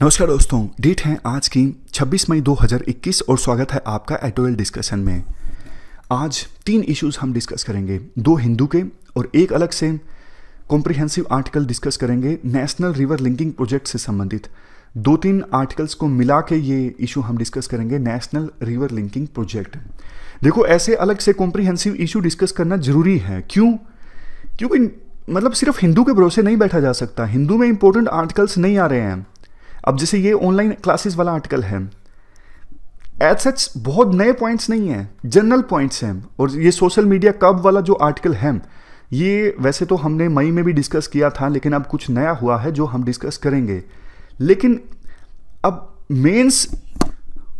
नमस्कार दोस्तों, डेट है आज की 26 मई 2021 और स्वागत है आपका एडिटोरियल डिस्कशन में। आज 3 इश्यूज हम डिस्कस करेंगे, 2 हिंदू के और एक अलग से कॉम्प्रिहेंसिव आर्टिकल डिस्कस करेंगे नेशनल रिवर लिंकिंग प्रोजेक्ट से संबंधित। 2-3 आर्टिकल्स को मिला के ये इशू हम डिस्कस करेंगे, नेशनल रिवर लिंकिंग प्रोजेक्ट। देखो, ऐसे अलग से कॉम्प्रिहेंसिव इशू डिस्कस करना जरूरी है। क्योंकि मतलब सिर्फ हिंदू के भरोसे नहीं बैठा जा सकता। हिंदू में इंपॉर्टेंट आर्टिकल्स नहीं आ रहे हैं। अब जैसे ये ऑनलाइन क्लासेस वाला आर्टिकल है, एज सच बहुत नए पॉइंट्स नहीं हैं, जनरल पॉइंट्स हैं। और ये सोशल मीडिया कब वाला जो आर्टिकल है, ये वैसे तो हमने मई में भी डिस्कस किया था, लेकिन अब कुछ नया हुआ है जो हम डिस्कस करेंगे। लेकिन अब मेंस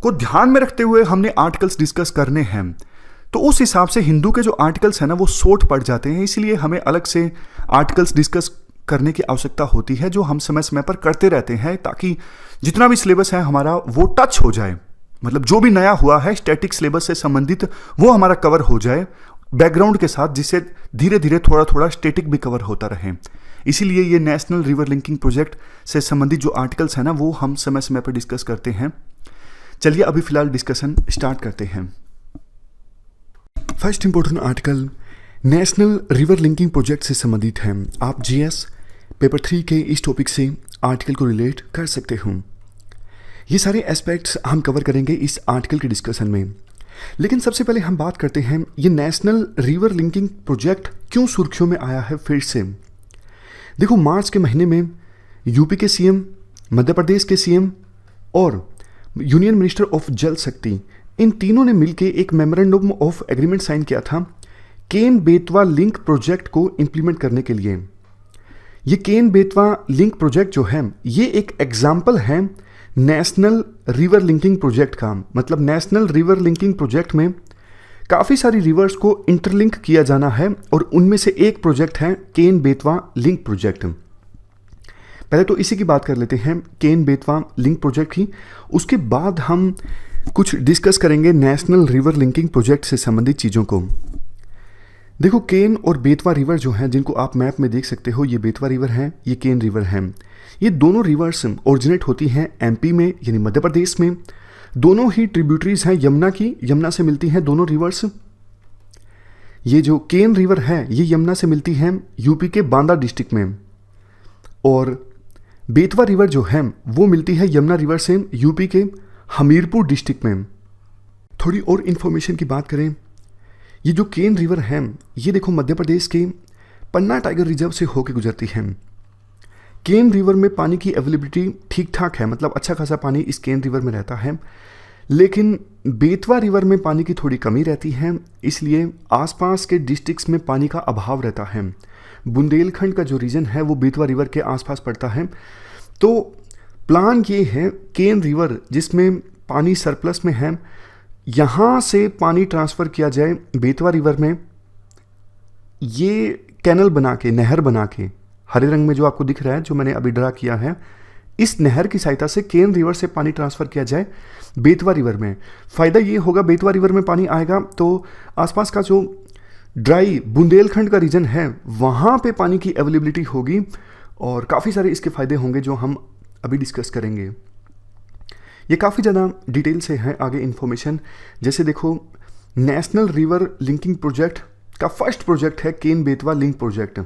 को ध्यान में रखते हुए हमने आर्टिकल्स डिस्कस करने हैं, तो उस हिसाब से हिंदू के जो आर्टिकल्स हैं ना, वो शॉर्ट पड़ जाते हैं। इसलिए हमें अलग से आर्टिकल्स डिस्कस करने की आवश्यकता होती है, जो हम समय समय पर करते रहते हैं, ताकि जितना भी सिलेबस है हमारा वो टच हो जाए। मतलब जो भी नया हुआ है स्टैटिक सिलेबस से संबंधित, वो हमारा कवर हो जाए बैकग्राउंड के साथ, जिससे धीरे धीरे थोड़ा थोड़ा स्टैटिक भी कवर होता रहे। इसीलिए ये नेशनल रिवर लिंकिंग प्रोजेक्ट से संबंधित जो आर्टिकल्स हैं ना, वो हम समय समय पर डिस्कस करते हैं। चलिए अभी फिलहाल डिस्कशन स्टार्ट करते हैं। First important article national river linking project से संबंधित है। आप जीएस पेपर 3 के इस टॉपिक से आर्टिकल को रिलेट कर सकते हो। ये सारे एस्पेक्ट्स हम कवर करेंगे इस आर्टिकल के डिस्कशन में। लेकिन सबसे पहले हम बात करते हैं, ये नेशनल रिवर लिंकिंग प्रोजेक्ट क्यों सुर्खियों में आया है फिर से। देखो, मार्च के महीने में यूपी के सीएम, मध्य प्रदेश के सीएम और यूनियन मिनिस्टर ऑफ जल शक्ति, इन तीनों ने मिलकर एक मेमोरेंडम ऑफ एग्रीमेंट साइन किया था केन बेतवा लिंक प्रोजेक्ट को इंप्लीमेंट करने के लिए। ये केन बेतवा लिंक प्रोजेक्ट जो है, ये एक एग्जाम्पल है नेशनल रिवर लिंकिंग प्रोजेक्ट का। मतलब नेशनल रिवर लिंकिंग प्रोजेक्ट में काफ़ी सारी रिवर्स को इंटरलिंक किया जाना है, और उनमें से एक प्रोजेक्ट है केन बेतवा लिंक प्रोजेक्ट। पहले तो इसी की बात कर लेते हैं, केन बेतवा लिंक प्रोजेक्ट की। उसके बाद हम कुछ डिस्कस करेंगे नेशनल रिवर लिंकिंग प्रोजेक्ट से संबंधित चीज़ों को। देखो, केन और बेतवा रिवर जो हैं, जिनको आप मैप में देख सकते हो, ये बेतवा रिवर है, ये केन रिवर है। ये दोनों रिवर्स ओरिजिनेट होती हैं एमपी में, यानी मध्य प्रदेश में। दोनों ही ट्रिब्यूटरीज हैं यमुना की, यमुना से मिलती हैं दोनों रिवर्स। ये जो केन रिवर है, ये यमुना से मिलती है यूपी के बांदा डिस्ट्रिक्ट में, और बेतवा रिवर जो है वो मिलती है यमुना रिवर से यूपी के हमीरपुर डिस्ट्रिक्ट में। थोड़ी और इन्फॉर्मेशन की बात करें, ये जो केन रिवर है, ये देखो मध्य प्रदेश के पन्ना टाइगर रिजर्व से होकर गुजरती है। केन रिवर में पानी की अवेलेबिलिटी ठीक ठाक है, मतलब अच्छा खासा पानी इस केन रिवर में रहता है। लेकिन बेतवा रिवर में पानी की थोड़ी कमी रहती है, इसलिए आसपास के डिस्ट्रिक्ट्स में पानी का अभाव रहता है। बुंदेलखंड का जो रीजन है वो बेतवा रिवर के आसपास पड़ता है। तो प्लान ये है, केन रिवर जिसमें पानी सरप्लस में है, यहाँ से पानी ट्रांसफ़र किया जाए बेतवा रिवर में। ये कैनल बना के, नहर बना के, हरे रंग में जो आपको दिख रहा है, जो मैंने अभी ड्रा किया है, इस नहर की सहायता से केन रिवर से पानी ट्रांसफ़र किया जाए बेतवा रिवर में। फ़ायदा ये होगा, बेतवा रिवर में पानी आएगा तो आसपास का जो ड्राई बुंदेलखंड का रीजन है, वहाँ पे पानी की अवेलेबिलिटी होगी, और काफ़ी सारे इसके फ़ायदे होंगे जो हम अभी डिस्कस करेंगे। ये काफ़ी ज़्यादा डिटेल से है आगे इन्फॉर्मेशन। जैसे देखो, नेशनल रिवर लिंकिंग प्रोजेक्ट का फर्स्ट प्रोजेक्ट है केन बेतवा लिंक प्रोजेक्ट।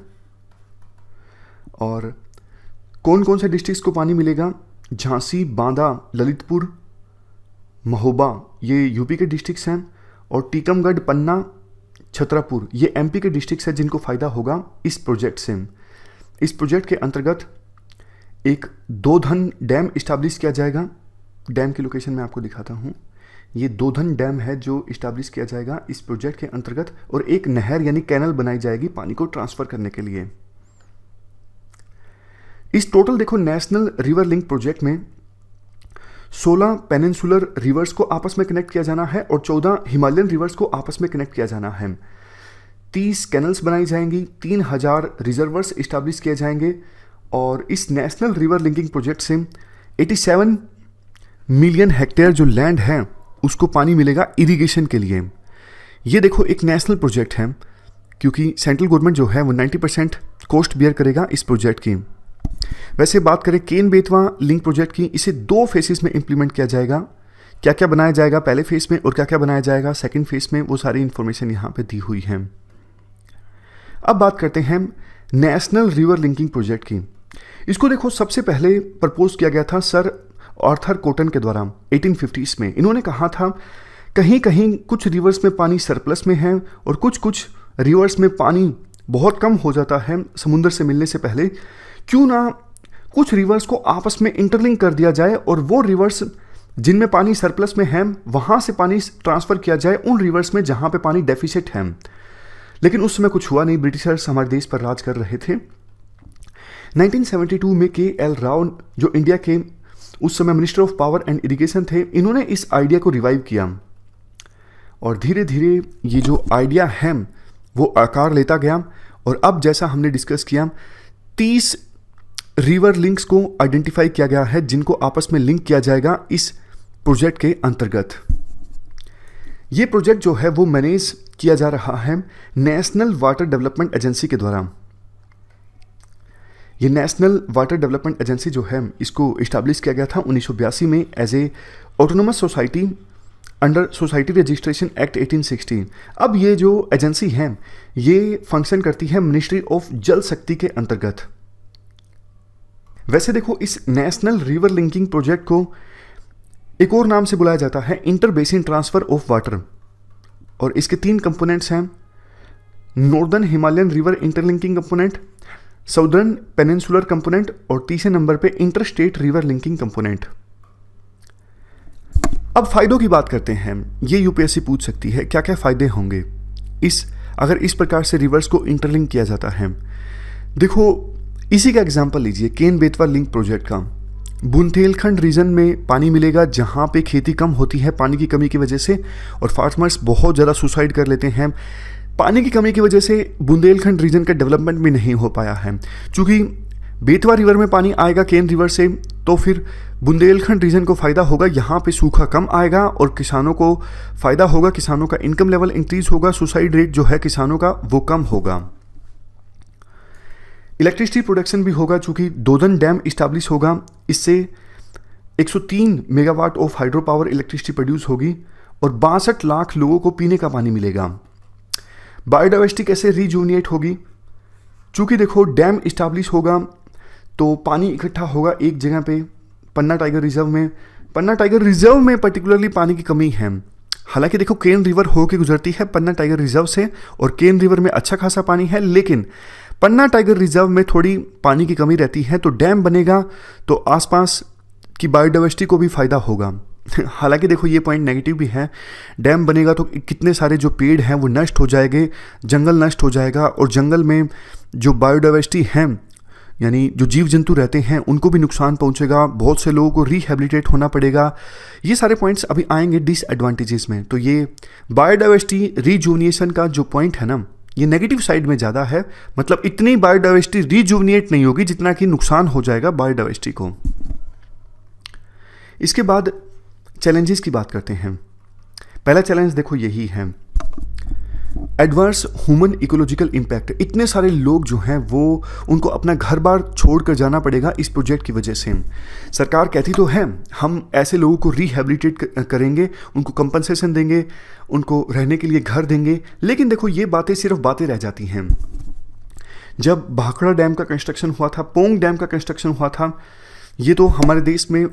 और कौन कौन से डिस्ट्रिक्ट्स को पानी मिलेगा? झांसी, बांदा, ललितपुर, महोबा, ये यूपी के डिस्ट्रिक्ट्स हैं, और टीकमगढ़, पन्ना, छतरपुर, ये एमपी के डिस्ट्रिक्ट्स हैं जिनको फ़ायदा होगा इस प्रोजेक्ट से। इस प्रोजेक्ट के अंतर्गत एक दोधन डैम इस्टेब्लिश किया जाएगा। डैम की लोकेशन मैं आपको दिखाता हूँ। ये दोधन डैम है जो इस्टेब्लिश किया जाएगा इस प्रोजेक्ट के अंतर्गत, और एक नहर यानी कैनल बनाई जाएगी पानी को ट्रांसफ़र करने के लिए। इस टोटल देखो नेशनल रिवर लिंक प्रोजेक्ट में 16 पेनिनसुलर रिवर्स को आपस में कनेक्ट किया जाना है, और 14 हिमालयन रिवर्स को आपस में कनेक्ट किया जाना है। 30 कैनल्स बनाई जाएंगी, 3000 रिजर्वर्स इस्टेब्लिश किए जाएंगे, और इस नेशनल रिवर लिंकिंग प्रोजेक्ट से 87 मिलियन हेक्टेयर जो लैंड है उसको पानी मिलेगा इरिगेशन के लिए। ये देखो एक नेशनल प्रोजेक्ट है, क्योंकि सेंट्रल गवर्नमेंट जो है वो 90% कॉस्ट बियर करेगा इस प्रोजेक्ट की। वैसे बात करें केन बेतवा लिंक प्रोजेक्ट की, इसे 2 फेसेस में इम्प्लीमेंट किया जाएगा। क्या क्या बनाया जाएगा पहले फेस में और क्या क्या बनाया जाएगा सेकंड फेस में, वो सारी इन्फॉर्मेशन यहाँ पे दी हुई है। अब बात करते हैं नेशनल रिवर लिंकिंग प्रोजेक्ट की। इसको देखो, सबसे पहले प्रपोज किया गया था सर आर्थर कॉटन के द्वारा 1850s में। इन्होंने कहा था कहीं कहीं कुछ रिवर्स में पानी सरप्लस में है और कुछ कुछ रिवर्स में पानी बहुत कम हो जाता है समुद्र से मिलने से पहले, क्यों ना कुछ रिवर्स को आपस में इंटरलिंक कर दिया जाए और वो रिवर्स जिनमें पानी सरप्लस में है वहाँ से पानी ट्रांसफ़र किया जाए उन रिवर्स में जहाँ पे पानी डेफिसिट है। लेकिन उस समय कुछ हुआ नहीं, ब्रिटिशर्स हमारे देश पर राज कर रहे थे। 1972 में के.एल. राव जो इंडिया के उस समय minister of power and irrigation थे, इन्होंने इस आइडिया को रिवाइव किया और धीरे धीरे ये जो आइडिया है वो आकार लेता गया। और अब जैसा हमने डिस्कस किया 30 रिवर लिंक्स को आइडेंटिफाई किया गया है जिनको आपस में लिंक किया जाएगा इस प्रोजेक्ट के अंतर्गत। ये प्रोजेक्ट जो है वो मैनेज किया जा रहा है नेशनल वाटर डेवलपमेंट एजेंसी के द्वारा। ये नेशनल वाटर डेवलपमेंट एजेंसी जो है इसको इस्टेब्लिश किया गया था 1982 में as a autonomous society under society registration act 1860। अब ये जो एजेंसी है ये फंक्शन करती है मिनिस्ट्री ऑफ जल शक्ति के अंतर्गत। वैसे देखो, इस नेशनल रिवर लिंकिंग प्रोजेक्ट को एक और नाम से बुलाया जाता है inter basin transfer of water, और इसके 3 कंपोनेंट्स हैं, northern Himalayan river interlinking component, southern peninsular component और तीसरे नंबर पे inter state river linking component. अब फायदों की बात करते हैं। ये यूपीएससी पूछ सकती है क्या क्या फायदे होंगे अगर इस प्रकार से रिवर्स को इंटरलिंक किया जाता है। देखो, इसी का एग्जांपल लीजिए, केन बेतवा लिंक प्रोजेक्ट का। बुंदेलखंड रीजन में पानी मिलेगा जहाँ पे खेती कम होती है पानी की कमी की वजह से, और फार्मर्स बहुत ज़्यादा सुसाइड कर लेते हैं। पानी की कमी की वजह से बुंदेलखंड रीजन का डेवलपमेंट भी नहीं हो पाया है। चूँकि बेतवा रिवर में पानी आएगा केन रिवर से, तो फिर बुंदेलखंड रीजन को फ़ायदा होगा, यहाँ पे सूखा कम आएगा और किसानों को फ़ायदा होगा, किसानों का इनकम लेवल इंक्रीज होगा, सुसाइड रेट जो है किसानों का वो कम होगा। इलेक्ट्रिसिटी प्रोडक्शन भी होगा, चूँकि दोदन डैम इस्टेब्लिश होगा, इससे 103 megawatt of hydro power electricity produce होगी और 62 लाख लोगों को पीने का पानी मिलेगा। बायोडाइवर्सिटी कैसे रिजूनिएट होगी, चूँकि देखो डैम इस्टेब्लिश होगा तो पानी इकट्ठा होगा एक जगह पे पन्ना टाइगर रिजर्व में। पन्ना टाइगर रिजर्व में पर्टिकुलरली पानी की कमी है। हालांकि देखो केन रिवर होके गुजरती है पन्ना टाइगर रिजर्व से और केन रिवर में अच्छा खासा पानी है, लेकिन पन्ना टाइगर रिजर्व में थोड़ी पानी की कमी रहती है। तो डैम बनेगा तो आसपास की बायोडाइवर्सिटी को भी फ़ायदा होगा। हालांकि देखो ये पॉइंट नेगेटिव भी है, डैम बनेगा तो कितने सारे जो पेड़ हैं वो नष्ट हो जाएंगे, जंगल नष्ट हो जाएगा और जंगल में जो बायोडाइवर्सिटी है यानी जो जीव जंतु रहते हैं उनको भी नुकसान पहुंचेगा, बहुत से लोगों को रिहेबिलिटेट होना पड़ेगा। ये सारे पॉइंट्स अभी आएंगे डिसएडवांटेजेस में। तो ये बायोडाइवर्सिटी रिजूवनेशन का जो पॉइंट है ना, ये नेगेटिव साइड में ज़्यादा है। मतलब इतनी बायोडाइवर्सिटी रिजूवनेट नहीं होगी जितना कि नुकसान हो जाएगा बायोडाइवर्सिटी को। इसके बाद चैलेंजेस की बात करते हैं। पहला चैलेंज देखो यही है, एडवर्स ह्यूमन इकोलॉजिकल इम्पैक्ट। इतने सारे लोग जो हैं वो उनको अपना घर बार छोड़ कर जाना पड़ेगा इस प्रोजेक्ट की वजह से। सरकार कहती तो है हम ऐसे लोगों को रिहेबिलिटेट करेंगे, उनको कंपनसेशन देंगे, उनको रहने के लिए घर देंगे, लेकिन देखो ये बातें सिर्फ बातें रह जाती हैं। जब भाखड़ा डैम का कंस्ट्रक्शन हुआ था, पोंग डैम का कंस्ट्रक्शन हुआ था, ये तो हमारे देश में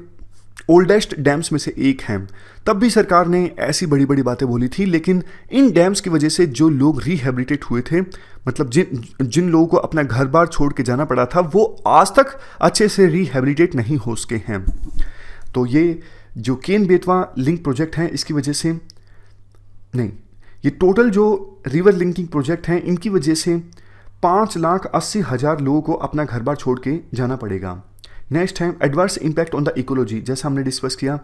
ओल्डेस्ट डैम्स में से एक हैं, तब भी सरकार ने ऐसी बड़ी बड़ी बातें बोली थी। लेकिन इन डैम्स की वजह से जो लोग रिहेबिलिटेट हुए थे, मतलब जिन लोगों को अपना घर बार छोड़ के जाना पड़ा था, वो आज तक अच्छे से रिहेबिलिटेट नहीं हो सके हैं। तो ये जो केन बेतवा लिंक प्रोजेक्ट है इसकी वजह से नहीं, ये टोटल जो रिवर लिंकिंग प्रोजेक्ट हैं इनकी वजह से 5,80,000 लोगों को अपना घर बार छोड़ के जाना पड़ेगा। नेक्स्ट है adverse impact on the ecology. जैसा हमने डिस्कस किया,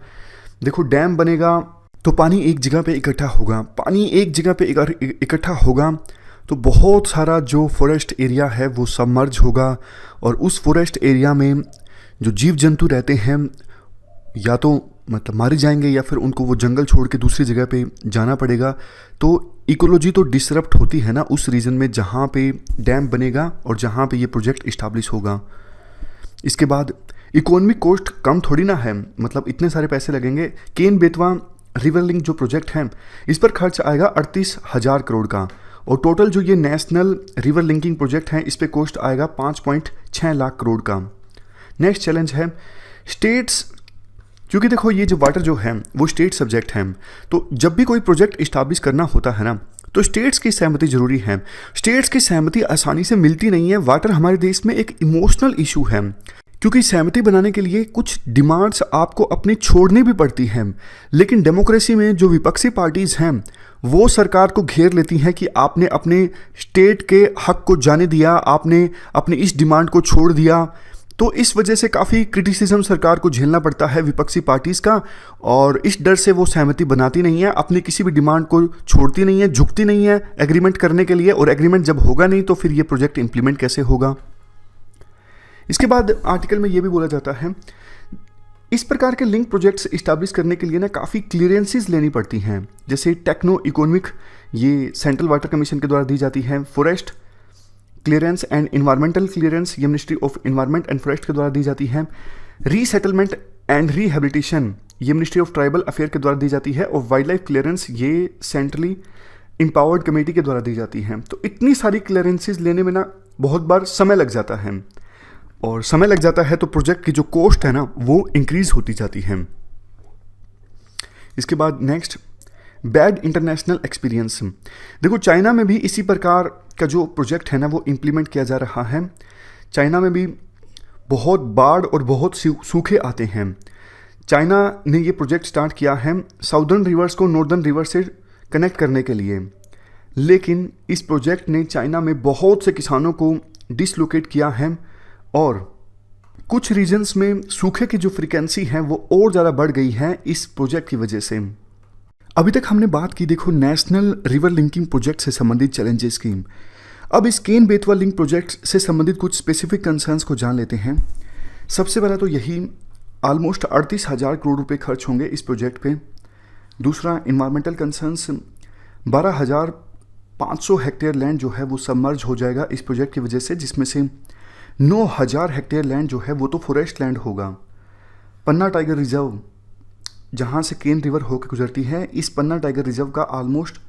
देखो डैम बनेगा तो पानी एक जगह पे इकट्ठा होगा, पानी एक जगह पे इकट्ठा होगा तो बहुत सारा जो फॉरेस्ट एरिया है वो सबमर्ज होगा और उस फॉरेस्ट एरिया में जो जीव जंतु रहते हैं या तो मतलब मारे जाएंगे या फिर उनको वो जंगल छोड़ के दूसरी जगह पे जाना पड़ेगा। तो इकोलॉजी तो डिसरप्ट होती है ना उस रीजन में जहाँ पे डैम बनेगा और जहाँ पे ये प्रोजेक्ट इस्टेब्लिश होगा। इसके बाद इकोनॉमिक कॉस्ट कम थोड़ी ना है, मतलब इतने सारे पैसे लगेंगे। केन बेतवा रिवर लिंक जो प्रोजेक्ट है इस पर खर्च आएगा 38,000 करोड़ का, और टोटल जो ये नेशनल रिवर लिंकिंग प्रोजेक्ट है इस पे कॉस्ट आएगा 5.6 लाख करोड़ का। नेक्स्ट चैलेंज है स्टेट्स, क्योंकि देखो ये जो वाटर जो है वो स्टेट सब्जेक्ट है, तो जब भी कोई प्रोजेक्ट इस्टाब्लिश करना होता है ना तो स्टेट्स की सहमति जरूरी है। स्टेट्स की सहमति आसानी से मिलती नहीं है। वाटर हमारे देश में एक इमोशनल इशू है, क्योंकि सहमति बनाने के लिए कुछ डिमांड्स आपको अपनी छोड़नी भी पड़ती हैं। लेकिन डेमोक्रेसी में जो विपक्षी पार्टीज हैं वो सरकार को घेर लेती हैं कि आपने अपने स्टेट के हक को जाने दिया, आपने अपनी इस डिमांड को छोड़ दिया। तो इस वजह से काफ़ी क्रिटिसिज्म सरकार को झेलना पड़ता है विपक्षी पार्टीज़ का, और इस डर से वो सहमति बनाती नहीं है, अपनी किसी भी डिमांड को छोड़ती नहीं है, झुकती नहीं है एग्रीमेंट करने के लिए। और एग्रीमेंट जब होगा नहीं तो फिर ये प्रोजेक्ट इंप्लीमेंट कैसे होगा। इसके बाद आर्टिकल में ये भी बोला जाता है इस प्रकार के लिंक प्रोजेक्ट्स इस्टेब्लिश करने के लिए ना काफ़ी क्लियरेंसेस लेनी पड़ती हैं, जैसे टेक्नो इकोनॉमिक, ये सेंट्रल वाटर कमीशन के द्वारा दी जाती है। Forest clearance and environmental clearance ये ministry of environment and forest के द्वारा दी जाती है। रीसेटलमेंट एंड रिहेबिलिटेशन ये मिनिस्ट्री ऑफ ट्राइबल अफेयर के द्वारा दी जाती है। और वाइल्ड लाइफ क्लियरेंस ये सेंट्रली एम्पावर्ड कमेटी के द्वारा दी जाती है। तो इतनी सारी क्लियरेंसेस लेने में ना बहुत बार समय लग जाता है, और समय लग जाता है तो प्रोजेक्ट की जो कॉस्ट है ना वो इंक्रीज होती जाती है। इसके बाद नेक्स्ट बैड इंटरनेशनल एक्सपीरियंस। देखो चाइना में भी इसी प्रकार का जो प्रोजेक्ट है ना वो इम्प्लीमेंट किया जा रहा है। चाइना में भी बहुत बाढ़ और बहुत सूखे आते हैं। चाइना ने ये प्रोजेक्ट स्टार्ट किया है साउदर्न रिवर्स को नॉर्दर्न रिवर से कनेक्ट करने के लिए, लेकिन इस प्रोजेक्ट ने चाइना में बहुत से किसानों को डिसलोकेट किया है, और कुछ रीजन्स में सूखे की जो फ्रीक्वेंसी है वो और ज़्यादा बढ़ गई है इस प्रोजेक्ट की वजह से। अभी तक हमने बात की देखो नेशनल रिवर लिंकिंग प्रोजेक्ट से संबंधित चैलेंजेस की। अब इस केन बेतवा लिंक प्रोजेक्ट से संबंधित कुछ स्पेसिफिक कंसर्न्स को जान लेते हैं। सबसे पहला तो यही ऑलमोस्ट 38,000 करोड़ रुपए खर्च होंगे इस प्रोजेक्ट पे। दूसरा इन्वायरमेंटल कंसर्न्स, 12,500 हेक्टेयर लैंड जो है वो सबमर्ज हो जाएगा इस प्रोजेक्ट की वजह से, जिसमें से 9,000 हेक्टेयर लैंड जो है वो तो फॉरेस्ट लैंड होगा। पन्ना टाइगर रिजर्व जहाँ से केन रिवर होकर गुजरती है, इस पन्ना टाइगर रिजर्व का ऑलमोस्ट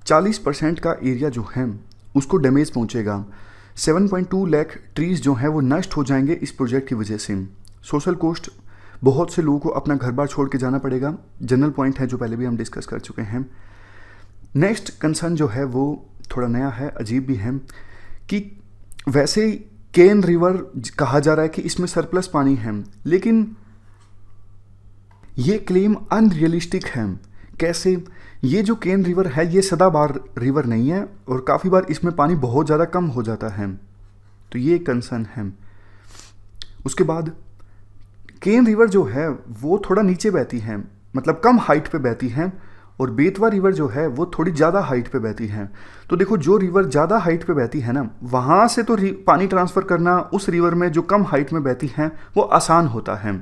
40% का एरिया जो है उसको डैमेज पहुँचेगा। 7.2 लाख ट्रीज़ जो हैं वो नष्ट हो जाएंगे इस प्रोजेक्ट की वजह से। सोशल कॉस्ट, बहुत से लोगों को अपना घर बार छोड़ के जाना पड़ेगा। जनरल पॉइंट है जो पहले भी हम डिस्कस कर चुके हैं। नेक्स्ट कंसर्न जो है वो थोड़ा नया है, अजीब भी है, कि वैसे केन रिवर कहा जा रहा है कि इसमें सरप्लस पानी है, लेकिन ये क्लेम अनरियलिस्टिक है। कैसे? ये जो केन रिवर है ये सदाबहार रिवर नहीं है, और काफ़ी बार इसमें पानी बहुत ज़्यादा कम हो जाता है, तो ये कंसर्न है। उसके बाद केन रिवर जो है वो थोड़ा नीचे बहती है, मतलब कम हाइट पे बहती है, और बेतवा रिवर जो है वो थोड़ी ज़्यादा हाइट पे बहती है। तो देखो जो रिवर ज़्यादा हाइट पे बहती है ना, वहाँ से तो पानी ट्रांसफ़र करना उस रिवर में जो कम हाइट में बहती है वो आसान होता है,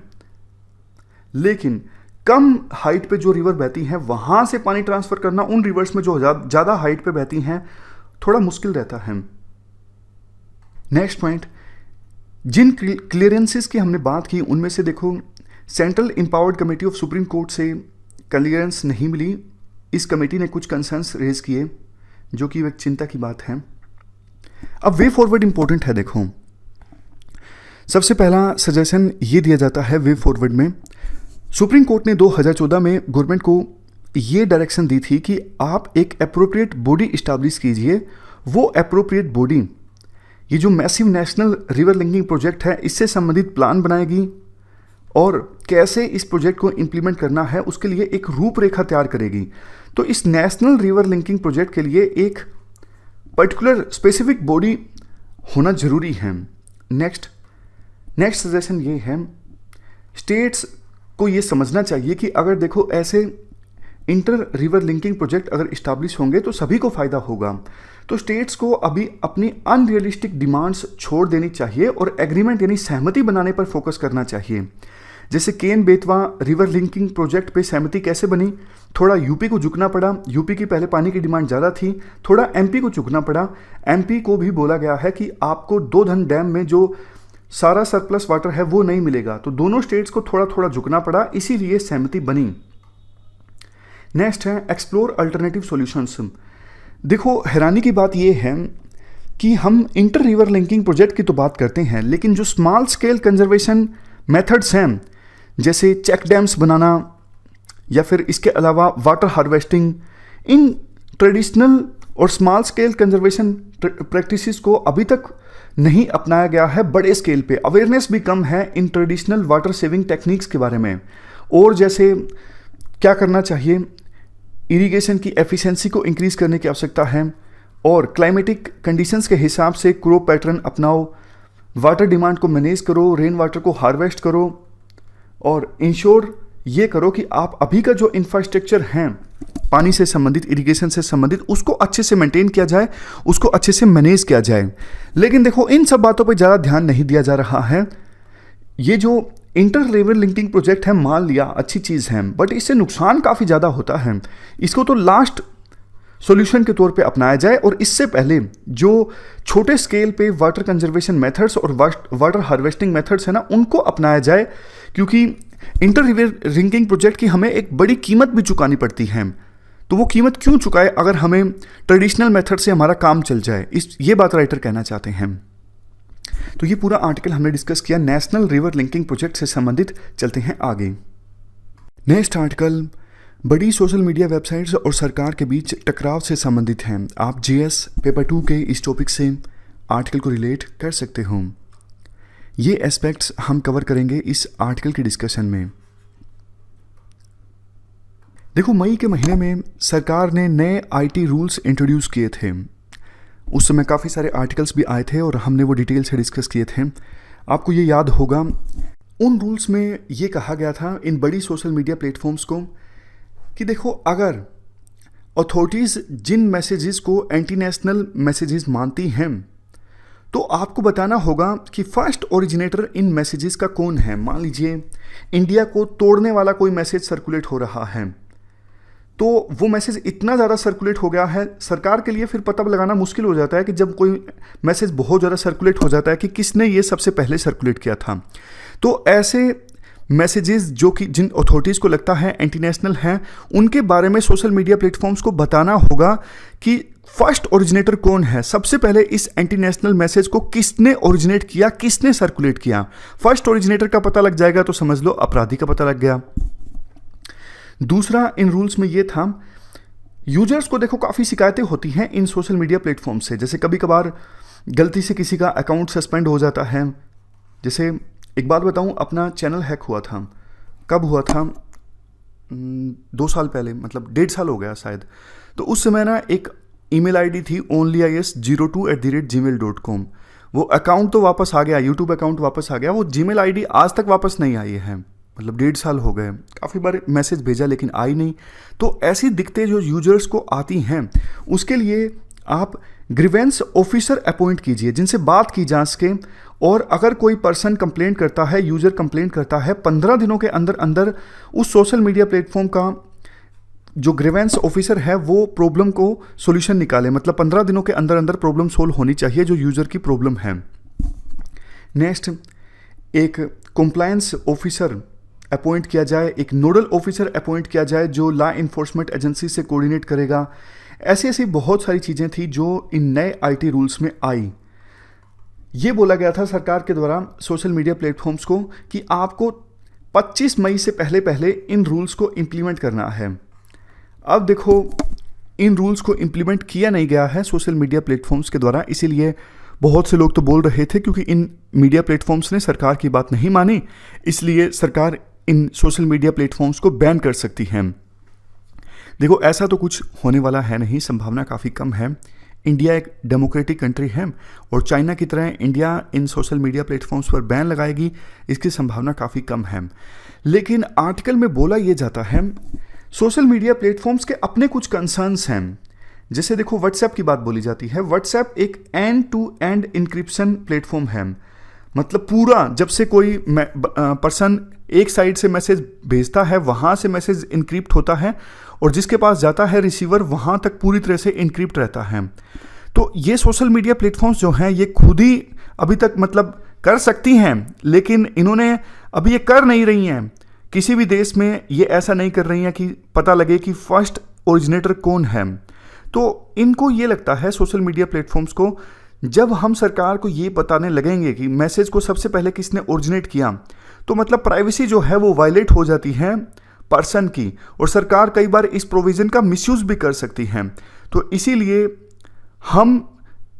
लेकिन कम हाइट पे जो रिवर बहती हैं वहाँ से पानी ट्रांसफ़र करना उन रिवर्स में जो ज़्यादा हाइट पे बहती हैं थोड़ा मुश्किल रहता है। नेक्स्ट पॉइंट, जिन क्लियरेंसेस की हमने बात की उनमें से देखो central empowered committee of supreme court से क्लियरेंस नहीं मिली। इस कमेटी ने कुछ कंसर्न्स रेज किए जो कि एक चिंता की बात है। अब वे फॉरवर्ड इंपॉर्टेंट है। देखो सबसे पहला सजेशन ये दिया जाता है वे फॉरवर्ड में, सुप्रीम कोर्ट ने 2014 में गवर्नमेंट को ये डायरेक्शन दी थी कि आप एक अप्रोप्रिएट बॉडी इस्टेब्लिश कीजिए। वो अप्रोप्रिएट बॉडी ये जो massive national river linking project है इससे संबंधित प्लान बनाएगी, और कैसे इस प्रोजेक्ट को इम्प्लीमेंट करना है उसके लिए एक रूपरेखा तैयार करेगी। तो इस नेशनल रिवर लिंकिंग प्रोजेक्ट के लिए एक पर्टिकुलर स्पेसिफिक बॉडी होना जरूरी है। नेक्स्ट सजेशन ये है, स्टेट्स को ये समझना चाहिए कि अगर देखो ऐसे इंटर रिवर लिंकिंग प्रोजेक्ट अगर इस्टेब्लिश होंगे तो सभी को फ़ायदा होगा। तो स्टेट्स को अभी अपनी अनरियलिस्टिक डिमांड्स छोड़ देनी चाहिए और एग्रीमेंट यानी सहमति बनाने पर फोकस करना चाहिए। जैसे Ken Betwa river linking project पे सहमति कैसे बनी, थोड़ा यूपी को झुकना पड़ा। यूपी की पहले पानी की डिमांड ज़्यादा थी, थोड़ा एमपी को झुकना पड़ा। एमपी को भी बोला गया है कि आपको 2 धन डैम में जो सारा सरप्लस वाटर है वो नहीं मिलेगा, तो दोनों स्टेट्स को थोड़ा थोड़ा झुकना पड़ा, इसीलिए सहमति बनी। नेक्स्ट है एक्सप्लोर अल्टरनेटिव सॉल्यूशंस। देखो हैरानी की बात यह है कि हम इंटर रिवर लिंकिंग प्रोजेक्ट की तो बात करते हैं, लेकिन जो स्मॉल स्केल कंजर्वेशन मेथड्स हैं जैसे चेक डैम्स बनाना या फिर इसके अलावा वाटर हार्वेस्टिंग, इन ट्रेडिशनल और स्मॉल स्केल कंजर्वेशन प्रैक्टिसेस को अभी तक नहीं अपनाया गया है बड़े स्केल पे। अवेयरनेस भी कम है in traditional water saving techniques के बारे में, और जैसे क्या करना चाहिए, इरिगेशन की एफिशिएंसी को इंक्रीज करने की आवश्यकता है, और क्लाइमेटिक कंडीशंस के हिसाब से क्रॉप पैटर्न अपनाओ, वाटर डिमांड को मैनेज करो, रेन वाटर को हार्वेस्ट करो, और इंश्योर ये करो कि आप अभी का जो इंफ्रास्ट्रक्चर है पानी से संबंधित, इरिगेशन से संबंधित, उसको अच्छे से मेंटेन किया जाए, उसको अच्छे से मैनेज किया जाए। लेकिन देखो इन सब बातों पे ज़्यादा ध्यान नहीं दिया जा रहा है। ये जो इंटर रिवर लिंकिंग प्रोजेक्ट है, मान लिया अच्छी चीज़ है, बट इससे नुकसान काफ़ी ज़्यादा होता है। इसको तो लास्ट सॉल्यूशन के तौर पे अपनाया जाए, और इससे पहले जो छोटे स्केल पे वाटर कंजर्वेशन मेथड्स और वाटर हार्वेस्टिंग मेथड्स है ना, उनको अपनाया जाए, क्योंकि इंटर रिवर लिंकिंग प्रोजेक्ट की हमें एक बड़ी कीमत भी चुकानी पड़ती है। तो वो कीमत क्यों चुकाए अगर हमें ट्रेडिशनल मेथड से हमारा काम चल जाए, ये बात राइटर कहना चाहते हैं। तो ये पूरा आर्टिकल हमने डिस्कस किया नेशनल रिवर लिंकिंग प्रोजेक्ट से संबंधित। चलते हैं आगे। नेक्स्ट आर्टिकल बड़ी सोशल मीडिया वेबसाइट्स और सरकार के बीच टकराव से संबंधित है। आप जीएस पेपर 2 के इस टॉपिक से आर्टिकल को रिलेट कर सकते हो। ये एस्पेक्ट्स हम कवर करेंगे इस आर्टिकल की डिस्कशन में। देखो मई के महीने में सरकार ने नए आईटी रूल्स इंट्रोड्यूस किए थे। उस समय काफ़ी सारे आर्टिकल्स भी आए थे और हमने वो डिटेल से डिस्कस किए थे। आपको ये याद होगा, उन रूल्स में ये कहा गया था इन बड़ी सोशल मीडिया प्लेटफॉर्म्स को कि देखो अगर अथॉरिटीज़ जिन मैसेजेस को एंटी नेशनल मैसेजेस मानती हैं तो आपको बताना होगा कि फर्स्ट ओरिजिनेटर इन मैसेजेस का कौन है। मान लीजिए इंडिया को तोड़ने वाला कोई मैसेज सर्कुलेट हो रहा है, तो वो मैसेज इतना ज़्यादा सर्कुलेट हो गया है, सरकार के लिए फिर पता लगाना मुश्किल हो जाता है कि जब कोई मैसेज बहुत ज़्यादा सर्कुलेट हो जाता है कि किसने ये सबसे पहले सर्कुलेट किया था। तो ऐसे मैसेजेस जो कि जिन अथॉरिटीज़ को लगता है एंटी नेशनल हैं, उनके बारे में सोशल मीडिया प्लेटफॉर्म्स को बताना होगा कि फर्स्ट ओरिजिनेटर कौन है, सबसे पहले इस एंटी नेशनल मैसेज को किसने ओरिजिनेट किया, किसने सर्कुलेट किया। फर्स्ट ओरिजिनेटर का पता लग जाएगा तो समझ लो अपराधी का पता लग गया। दूसरा इन रूल्स में ये था, यूजर्स को देखो काफ़ी शिकायतें होती हैं इन सोशल मीडिया प्लेटफॉर्म से। जैसे कभी कभार गलती से किसी का अकाउंट सस्पेंड हो जाता है। जैसे एक बात बताऊं, अपना चैनल हैक हुआ था। कब हुआ था? 2 साल पहले, मतलब 1.5 साल हो गया शायद। तो उस समय ना एक ईमेल आईडी थी onlyis02@gmail.com। वो अकाउंट तो वापस आ गया, यूट्यूब अकाउंट वापस आ गया, वो जीमेल आईडी आज तक वापस नहीं आई है। मतलब 1.5 साल हो गए, काफ़ी बार मैसेज भेजा लेकिन आई नहीं। तो ऐसी दिक्कतें जो यूजर्स को आती हैं, उसके लिए आप ग्रीवेंस ऑफिसर अपॉइंट कीजिए जिनसे बात की जा सके। और अगर कोई पर्सन कंप्लेंट करता है, यूजर कंप्लेंट करता है, 15 दिनों के अंदर अंदर उस सोशल मीडिया प्लेटफॉर्म का जो ग्रीवेंस ऑफिसर है वो प्रॉब्लम को सॉल्यूशन निकाले। मतलब 15 दिनों के अंदर अंदर प्रॉब्लम सोल्व होनी चाहिए जो यूजर की प्रॉब्लम है। नेक्स्ट, एक कंप्लायंस ऑफिसर अपॉइंट किया जाए, एक नोडल ऑफिसर अपॉइंट किया जाए जो लॉ इन्फोर्समेंट एजेंसी से कोऑर्डिनेट करेगा। ऐसी ऐसी बहुत सारी चीज़ें थी जो इन नए आईटी रूल्स में आई। ये बोला गया था सरकार के द्वारा सोशल मीडिया प्लेटफॉर्म्स को कि आपको 25 मई से पहले पहले इन रूल्स को इम्प्लीमेंट करना है। अब देखो इन रूल्स को इम्प्लीमेंट किया नहीं गया है सोशल मीडिया प्लेटफॉर्म्स के द्वारा, इसीलिए बहुत से लोग तो बोल रहे थे क्योंकि इन मीडिया प्लेटफॉर्म्स ने सरकार की बात नहीं मानी, इसलिए सरकार इन सोशल मीडिया प्लेटफॉर्म्स को बैन कर सकती है। देखो ऐसा तो कुछ होने वाला है नहीं, संभावना काफ़ी कम है। इंडिया एक डेमोक्रेटिक कंट्री है और चाइना की तरह India in social media platforms पर बैन लगाएगी, इसकी संभावना काफ़ी कम है। लेकिन आर्टिकल में बोला यह जाता है सोशल मीडिया प्लेटफॉर्म्स के अपने कुछ कंसर्न्स हैं। जैसे देखो व्हाट्सएप की बात बोली जाती है। व्हाट्सएप एक end to end encryption platform है। मतलब पूरा जब से कोई पर्सन एक साइड से मैसेज भेजता है वहाँ से मैसेज इनक्रिप्ट होता है और जिसके पास जाता है रिसीवर वहाँ तक पूरी तरह से इनक्रिप्ट रहता है। तो ये सोशल मीडिया प्लेटफॉर्म्स जो हैं ये खुद ही अभी तक मतलब कर सकती हैं, लेकिन इन्होंने अभी ये कर नहीं रही हैं। किसी भी देश में ये ऐसा नहीं कर रही हैं कि पता लगे कि फर्स्ट ओरिजिनेटर कौन है। तो इनको ये लगता है सोशल मीडिया प्लेटफॉर्म्स को, जब हम सरकार को ये बताने लगेंगे कि मैसेज को सबसे पहले किसने ओरिजिनेट किया, तो मतलब प्राइवेसी जो है वो वायलेट हो जाती है पर्सन की, और सरकार कई बार इस प्रोविज़न का मिसयूज़ भी कर सकती है। तो इसीलिए हम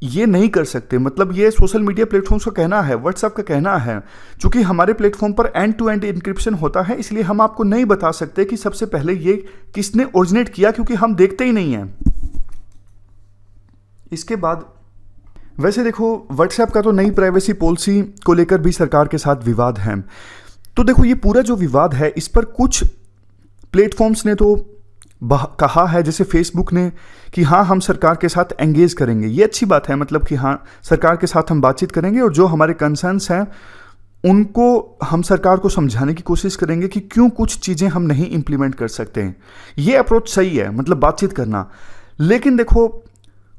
ये नहीं कर सकते। मतलब ये सोशल मीडिया प्लेटफॉर्म्स का कहना है, व्हाट्सएप का कहना है, चूंकि हमारे प्लेटफॉर्म पर एंड टू एंड इंक्रिप्शन होता है, इसलिए हम आपको नहीं बता सकते कि सबसे पहले ये किसने ओरिजिनेट किया, क्योंकि हम देखते ही नहीं हैं। इसके बाद वैसे देखो, व्हाट्सएप का तो नई प्राइवेसी पॉलिसी को लेकर भी सरकार के साथ विवाद है। तो देखो, ये पूरा जो विवाद है, इस पर कुछ प्लेटफॉर्म्स ने तो कहा है, जैसे फेसबुक ने, कि हाँ हम सरकार के साथ एंगेज करेंगे। ये अच्छी बात है, मतलब कि हाँ सरकार के साथ हम बातचीत करेंगे और जो हमारे कंसर्न्स हैं उनको हम सरकार को समझाने की कोशिश करेंगे कि क्यों कुछ चीज़ें हम नहीं इम्प्लीमेंट कर सकते हैं। ये अप्रोच सही है, मतलब बातचीत करना। लेकिन देखो,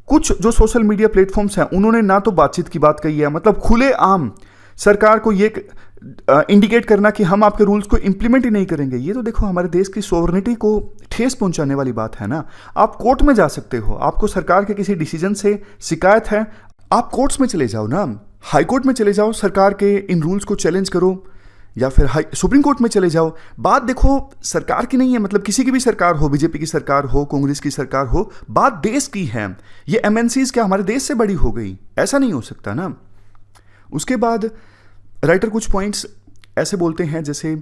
कुछ जो सोशल मीडिया प्लेटफॉर्म्स हैं उन्होंने ना तो बातचीत की बात कही है, मतलब खुले आम सरकार को ये इंडिकेट करना कि हम आपके रूल्स को इंप्लीमेंट ही नहीं करेंगे। ये तो देखो हमारे देश की सोवरेनिटी को ठेस पहुंचाने वाली बात है ना। आप कोर्ट में जा सकते हो, आपको सरकार के किसी डिसीजन से शिकायत है, आप कोर्ट्स में चले जाओ ना, हाई कोर्ट में चले जाओ, सरकार के इन रूल्स को चैलेंज करो, या फिर सुप्रीम कोर्ट में चले जाओ। बात देखो सरकार की नहीं है, मतलब किसी की भी सरकार हो, बीजेपी की सरकार हो, कांग्रेस की सरकार हो, बात देश की है। ये एमएनसीज क्या हमारे देश से बड़ी हो गई? ऐसा नहीं हो सकता ना। उसके बाद राइटर कुछ पॉइंट्स ऐसे बोलते हैं, जैसे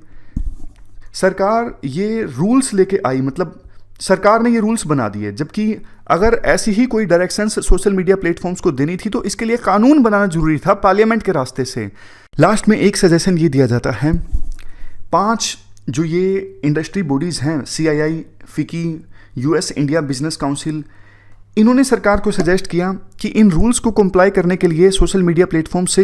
सरकार ये रूल्स लेके आई, मतलब सरकार ने ये रूल्स बना दिए, जबकि अगर ऐसी ही कोई डायरेक्शंस सोशल मीडिया प्लेटफॉर्म्स को देनी थी तो इसके लिए कानून बनाना जरूरी था पार्लियामेंट के रास्ते से। लास्ट में एक सजेशन ये दिया जाता है, 5 जो ये इंडस्ट्री बॉडीज़ हैं, CII, FICCI, US India business council, इन्होंने सरकार को सजेस्ट किया कि इन रूल्स को कंप्लाई करने के लिए सोशल मीडिया प्लेटफॉर्म्स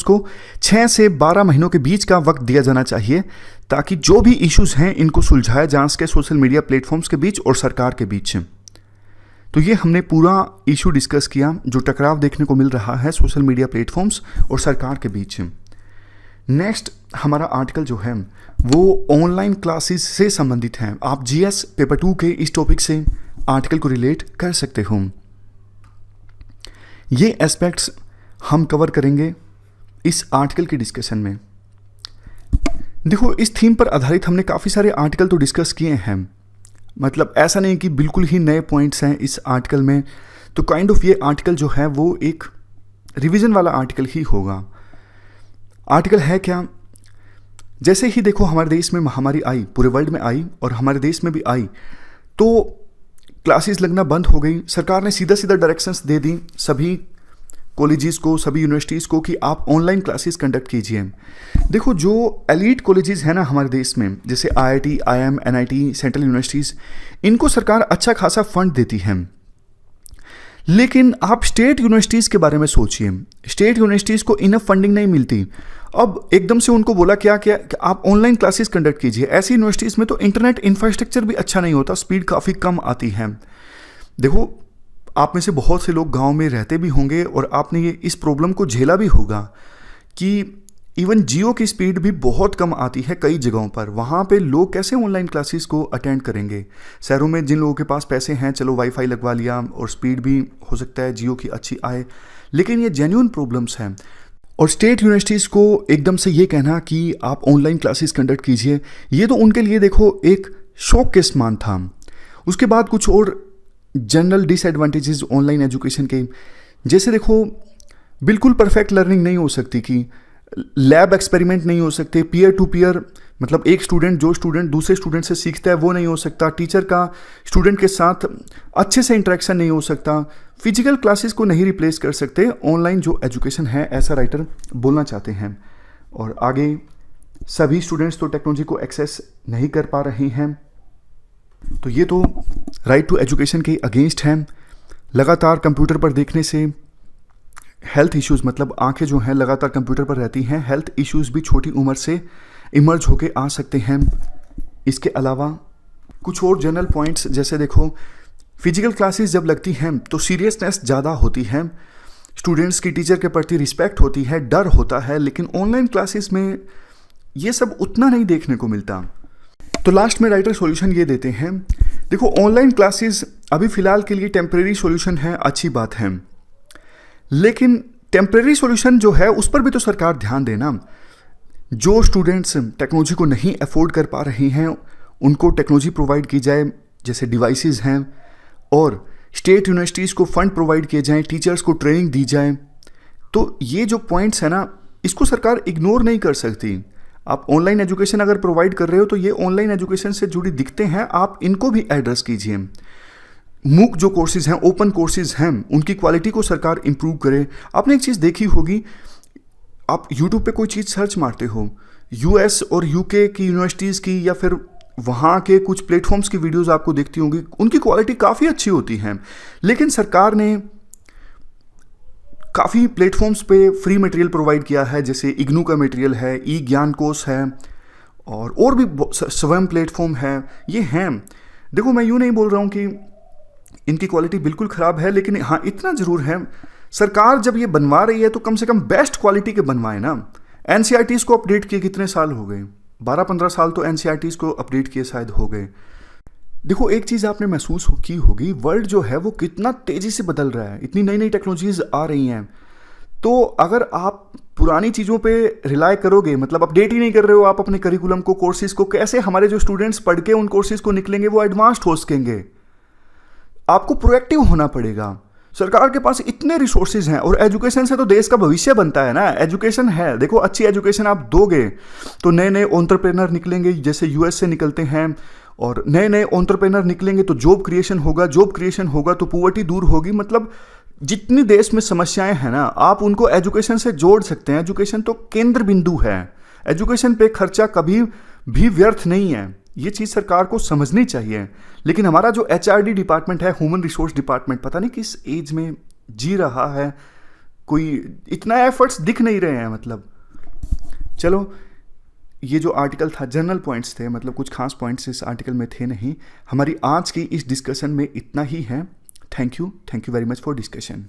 को 6 से 12 महीनों के बीच का वक्त दिया जाना चाहिए, ताकि जो भी इश्यूज हैं इनको सुलझाया जा सके सोशल मीडिया प्लेटफॉर्म्स के बीच और सरकार के बीच। तो ये हमने पूरा इशू डिस्कस किया, जो टकराव देखने को मिल रहा है सोशल मीडिया प्लेटफॉर्म्स और सरकार के बीच। नेक्स्ट हमारा आर्टिकल जो है वो ऑनलाइन क्लासेस से संबंधित है। आप GS पेपर 2 के इस टॉपिक से आर्टिकल को रिलेट कर सकते हो। ये एस्पेक्ट्स हम कवर करेंगे इस आर्टिकल के डिस्कशन में। देखो, इस थीम पर आधारित हमने काफ़ी सारे आर्टिकल तो डिस्कस किए हैं, मतलब ऐसा नहीं कि बिल्कुल ही नए पॉइंट्स हैं इस आर्टिकल में। तो काइंड ऑफ ये आर्टिकल जो है वो एक रिवीजन वाला आर्टिकल ही होगा। आर्टिकल है क्या? जैसे ही देखो हमारे देश में महामारी आई, पूरे वर्ल्ड में आई और हमारे देश में भी आई, तो क्लासेस लगना बंद हो गई। सरकार ने सीधा सीधा डायरेक्शंस दे दी सभी कॉलेजेस को, सभी यूनिवर्सिटीज़ को कि आप ऑनलाइन क्लासेस कंडक्ट कीजिए। देखो, जो एलीट कॉलेजेस हैं ना हमारे देश में, जैसे IIT, IIM, NIT, central universities, इनको सरकार अच्छा खासा फंड देती है। लेकिन आप स्टेट यूनिवर्सिटीज़ के बारे में सोचिए, स्टेट यूनिवर्सिटीज़ को इनफ फंडिंग नहीं मिलती। अब एकदम से उनको बोला क्या कि आप ऑनलाइन क्लासेस कंडक्ट कीजिए। ऐसी यूनिवर्सिटीज़ में तो इंटरनेट इंफ्रास्ट्रक्चर भी अच्छा नहीं होता, स्पीड काफ़ी कम आती है। देखो, आप में से बहुत से लोग गांव में रहते भी होंगे और आपने ये इस प्रॉब्लम को झेला भी होगा कि इवन जियो की स्पीड भी बहुत कम आती है कई जगहों पर। वहाँ पे लोग कैसे ऑनलाइन क्लासेस को अटेंड करेंगे? शहरों में जिन लोगों के पास पैसे हैं, चलो वाईफाई लगवा लिया और स्पीड भी हो सकता है जियो की अच्छी आए, लेकिन ये जेन्युइन प्रॉब्लम्स हैं। और स्टेट यूनिवर्सिटीज़ को एकदम से ये कहना कि आप ऑनलाइन क्लासेस कंडक्ट कीजिए, ये तो उनके लिए देखो एक शौक के समान था। उसके बाद कुछ और जनरल डिसएडवांटेजेस ऑनलाइन एजुकेशन के, जैसे देखो बिल्कुल परफेक्ट लर्निंग नहीं हो सकती, कि लैब एक्सपेरिमेंट नहीं हो सकते, पीयर टू पीयर, मतलब एक स्टूडेंट जो स्टूडेंट दूसरे स्टूडेंट से सीखता है वो नहीं हो सकता, टीचर का स्टूडेंट के साथ अच्छे से इंटरेक्शन नहीं हो सकता, फिजिकल क्लासेस को नहीं रिप्लेस कर सकते ऑनलाइन जो एजुकेशन है, ऐसा राइटर बोलना चाहते हैं। और आगे सभी स्टूडेंट्स तो टेक्नोलॉजी को एक्सेस नहीं कर पा रहे हैं, तो ये तो राइट टू एजुकेशन के अगेंस्ट हैं। लगातार कंप्यूटर पर देखने से हेल्थ इश्यूज़, मतलब आंखें जो हैं लगातार कंप्यूटर पर रहती हैं, हेल्थ इश्यूज़ भी छोटी उम्र से इमर्ज होके आ सकते हैं। इसके अलावा कुछ और जनरल पॉइंट्स, जैसे देखो फिजिकल क्लासेस जब लगती हैं तो सीरियसनेस ज़्यादा होती है, स्टूडेंट्स की टीचर के प्रति रिस्पेक्ट होती है, डर होता है, लेकिन ऑनलाइन क्लासेस में ये सब उतना नहीं देखने को मिलता। तो लास्ट में राइटर सॉल्यूशन ये देते हैं, देखो ऑनलाइन क्लासेस अभी फ़िलहाल के लिए टेम्परेरी सॉल्यूशन है, अच्छी बात है, लेकिन टेम्परेरी सॉल्यूशन जो है उस पर भी तो सरकार ध्यान देना। जो स्टूडेंट्स टेक्नोलॉजी को नहीं अफोर्ड कर पा रहे हैं उनको टेक्नोलॉजी प्रोवाइड की जाए, जैसे डिवाइसेस हैं, और स्टेट यूनिवर्सिटीज़ को फंड प्रोवाइड किए जाएं, टीचर्स को ट्रेनिंग दी जाए। तो ये जो पॉइंट्स है ना, इसको सरकार इग्नोर नहीं कर सकती। आप ऑनलाइन एजुकेशन अगर प्रोवाइड कर रहे हो तो ये ऑनलाइन एजुकेशन से जुड़ी दिक्कतें हैं, आप इनको भी एड्रेस कीजिए। मूक जो कोर्सेज हैं, ओपन कोर्सेज हैं, उनकी क्वालिटी को सरकार इंप्रूव करे। आपने एक चीज़ देखी होगी, आप यूट्यूब पे कोई चीज़ सर्च मारते हो, यूएस और यूके की यूनिवर्सिटीज़ की या फिर वहाँ के कुछ प्लेटफॉर्म्स की वीडियोस आपको दिखती होंगी, उनकी क्वालिटी काफ़ी अच्छी होती है, लेकिन सरकार ने काफ़ी प्लेटफॉर्म्स पे फ्री मटेरियल प्रोवाइड किया है, जैसे इग्नू का मटेरियल है, ई ज्ञान कोर्स है, और भी स्वयं प्लेटफॉर्म है, ये हैं। देखो मैं यूँ नहीं बोल रहा हूँ कि इनकी क्वालिटी बिल्कुल ख़राब है, लेकिन हाँ इतना ज़रूर है, सरकार जब ये बनवा रही है तो कम से कम बेस्ट क्वालिटी के बनवाए ना। एनसीईआरटीज़ को अपडेट किए कितने साल हो गए, 12-15 साल तो एनसीईआरटीज़ को अपडेट किए शायद हो गए। देखो एक चीज़ आपने महसूस की होगी, वर्ल्ड जो है वो कितना तेज़ी से बदल रहा है, इतनी नई नई टेक्नोलॉजीज़ आ रही हैं। तो अगर आप पुरानी चीज़ों पे रिलाय करोगे, मतलब अपडेट ही नहीं कर रहे हो आप अपने करिकुलम को, कोर्सेज़ को, कैसे हमारे जो स्टूडेंट्स पढ़ के उन कोर्सेज़ को निकलेंगे वो एडवांस्ड हो सकेंगे। आपको प्रोएक्टिव होना पड़ेगा। सरकार के पास इतने रिसोर्सेज हैं, और एजुकेशन से तो देश का भविष्य बनता है ना। एजुकेशन है, देखो अच्छी एजुकेशन आप दोगे तो नए नए एंटरप्रेन्योर निकलेंगे, जैसे यूएस से निकलते हैं, और नए नए एंटरप्रेन्योर निकलेंगे तो जॉब क्रिएशन होगा, जॉब क्रिएशन होगा तो पॉवर्टी दूर होगी। मतलब जितनी देश में समस्याएं हैं ना, आप उनको एजुकेशन से जोड़ सकते हैं। एजुकेशन तो केंद्र बिंदु है, एजुकेशन पे खर्चा कभी भी व्यर्थ नहीं है, ये चीज़ सरकार को समझनी चाहिए। लेकिन हमारा जो एचआरडी डिपार्टमेंट है, ह्यूमन रिसोर्स डिपार्टमेंट, पता नहीं किस एज में जी रहा है, कोई इतना एफर्ट्स दिख नहीं रहे हैं। मतलब चलो, ये जो आर्टिकल था जनरल पॉइंट्स थे, मतलब कुछ खास पॉइंट्स इस आर्टिकल में थे नहीं। हमारी आज की इस डिस्कशन में इतना ही है। Thank you very much for discussion.